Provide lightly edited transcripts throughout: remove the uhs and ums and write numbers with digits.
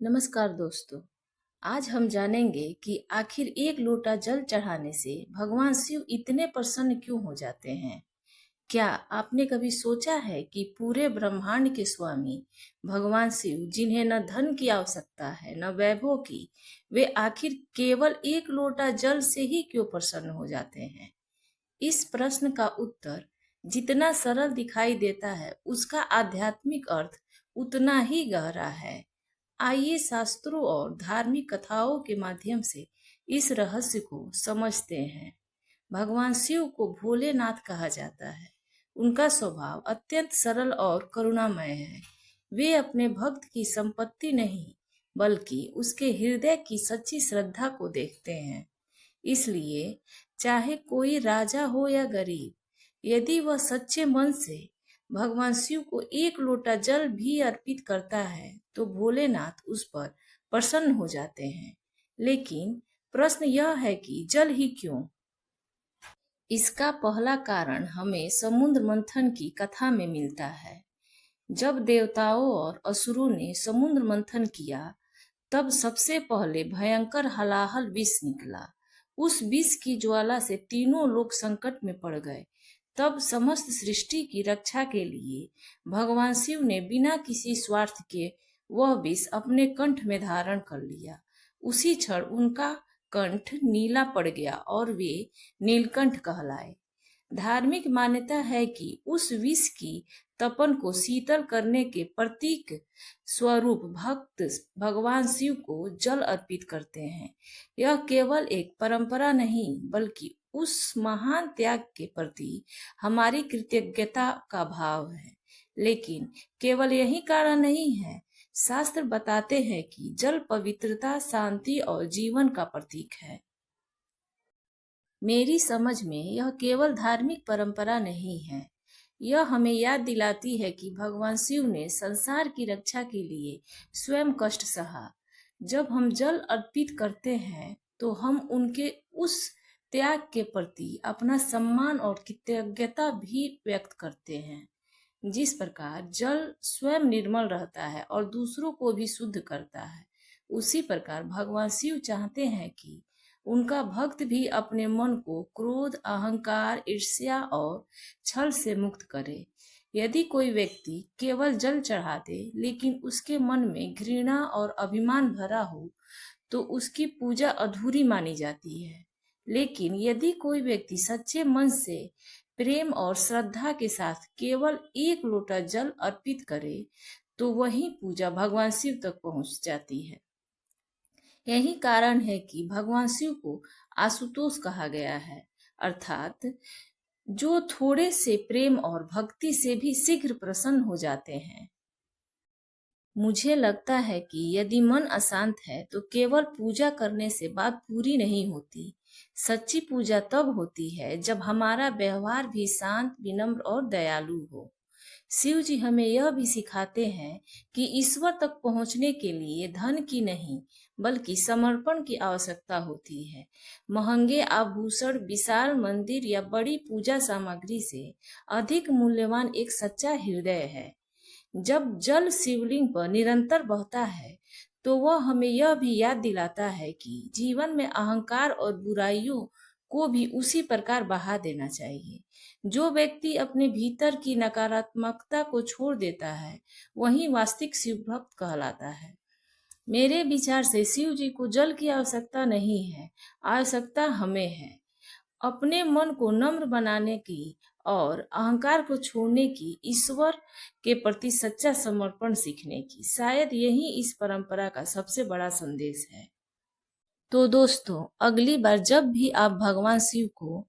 नमस्कार दोस्तों। आज हम जानेंगे कि आखिर एक लोटा जल चढ़ाने से भगवान शिव इतने प्रसन्न क्यों हो जाते हैं। क्या आपने कभी सोचा है कि पूरे ब्रह्मांड के स्वामी भगवान शिव, जिन्हें न धन की आवश्यकता है न वैभव की, वे आखिर केवल एक लोटा जल से ही क्यों प्रसन्न हो जाते हैं। इस प्रश्न का उत्तर जितना सरल दिखाई देता है, उसका आध्यात्मिक अर्थ उतना ही गहरा है। आइए शास्त्रों और धार्मिक कथाओं के माध्यम से इस रहस्य को समझते हैं। भगवान शिव को भोलेनाथ कहा जाता है। उनका स्वभाव अत्यंत सरल और करुणामय है। वे अपने भक्त की संपत्ति नहीं, बल्कि उसके हृदय की सच्ची श्रद्धा को देखते हैं। इसलिए चाहे कोई राजा हो या गरीब, यदि वह सच्चे मन से भगवान शिव को एक लोटा जल भी अर्पित करता है तो भोलेनाथ उस पर प्रसन्न हो जाते हैं। लेकिन प्रश्न यह है कि जल ही क्यों। इसका पहला कारण हमें समुद्र मंथन की कथा में मिलता है। जब देवताओं और असुरों ने समुद्र मंथन किया, तब सबसे पहले भयंकर हलाहल विष निकला। उस विष की ज्वाला से तीनों लोग संकट में पड़ गए। तब समस्त सृष्टि की रक्षा के लिए भगवान शिव ने बिना किसी स्वार्थ के वह विष अपने कंठ में धारण कर लिया। उसी क्षण उनका कंठ नीला पड़ गया और वे नीलकंठ कहलाए। धार्मिक मान्यता है कि उस विष की तपन को शीतल करने के प्रतीक स्वरूप भक्त भगवान शिव को जल अर्पित करते हैं। यह केवल एक परंपरा नहीं, बल्कि उस महान त्याग के प्रति हमारी कृतज्ञता का भाव है। लेकिन केवल यही कारण नहीं है। शास्त्र बताते हैं कि जल पवित्रता, शांति और जीवन का प्रतीक है। मेरी समझ में यह केवल धार्मिक परंपरा नहीं है। यह हमें याद दिलाती है कि भगवान शिव ने संसार की रक्षा के लिए स्वयं कष्ट सहा। जब हम जल अर्पित करते हैं तो हम उनके उस त्याग के प्रति अपना सम्मान और कृतज्ञता भी व्यक्त करते हैं। जिस प्रकार जल स्वयं निर्मल रहता है और दूसरों को भी शुद्ध करता है, उसी प्रकार भगवान शिव चाहते हैं कि उनका भक्त भी अपने मन को क्रोध, अहंकार, ईर्ष्या और छल से मुक्त करे। यदि कोई व्यक्ति केवल जल चढ़ा दे लेकिन उसके मन में घृणा और अभिमान भरा हो, तो उसकी पूजा अधूरी मानी जाती है। लेकिन यदि कोई व्यक्ति सच्चे मन से प्रेम और श्रद्धा के साथ केवल एक लोटा जल अर्पित करे, तो वही पूजा भगवान शिव तक पहुंच जाती है। यही कारण है कि भगवान शिव को आशुतोष कहा गया है, अर्थात जो थोड़े से प्रेम और भक्ति से भी शीघ्र प्रसन्न हो जाते हैं। मुझे लगता है कि यदि मन अशांत है तो केवल पूजा करने से बात पूरी नहीं होती। सच्ची पूजा तब होती है जब हमारा व्यवहार भी शांत, विनम्र और दयालु हो। शिव जी हमें यह भी सिखाते हैं कि ईश्वर तक पहुंचने के लिए धन की नहीं, बल्कि समर्पण की आवश्यकता होती है। महंगे आभूषण, विशाल मंदिर या बड़ी पूजा सामग्री से अधिक मूल्यवान एक सच्चा हृदय है। जब जल शिवलिंग पर निरंतर बहता है, तो वह हमें यह भी याद दिलाता है कि जीवन में अहंकार और बुराइयों को भी उसी प्रकार बहा देना चाहिए। जो व्यक्ति अपने भीतर की नकारात्मकता को छोड़ देता है, वही वास्तविक शिव भक्त कहलाता है। मेरे विचार से शिव जी को जल की आवश्यकता नहीं है, आवश्यकता हमें है। अपने मन को नम्र बनाने की और अहंकार को छोड़ने की, ईश्वर के प्रति सच्चा समर्पण सीखने की। शायद यही इस परंपरा का सबसे बड़ा संदेश है। तो दोस्तों, अगली बार जब भी आप भगवान शिव को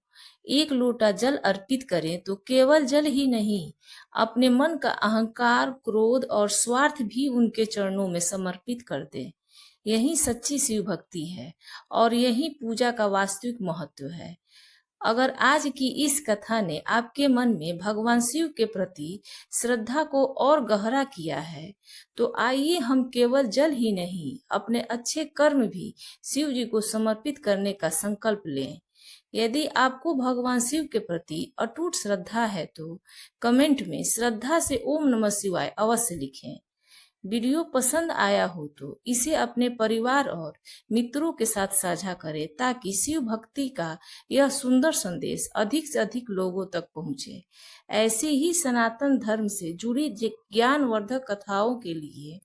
एक लोटा जल अर्पित करें तो केवल जल ही नहीं, अपने मन का अहंकार, क्रोध और स्वार्थ भी उनके चरणों में समर्पित कर दें। यही सच्ची शिव भक्ति है और यही पूजा का वास्तविक महत्व है। अगर आज की इस कथा ने आपके मन में भगवान शिव के प्रति श्रद्धा को और गहरा किया है, तो आइए हम केवल जल ही नहीं, अपने अच्छे कर्म भी शिव जी को समर्पित करने का संकल्प लें। यदि आपको भगवान शिव के प्रति अटूट श्रद्धा है तो कमेंट में श्रद्धा से ओम नमः शिवाय अवश्य लिखें। वीडियो पसंद आया हो तो इसे अपने परिवार और मित्रों के साथ साझा करें ताकि शिव भक्ति का यह सुंदर संदेश अधिक से अधिक लोगों तक पहुंचे। ऐसे ही सनातन धर्म से जुड़ी ज्ञानवर्धक कथाओं के लिए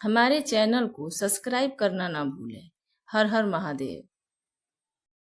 हमारे चैनल को सब्सक्राइब करना ना भूलें। हर हर महादेव।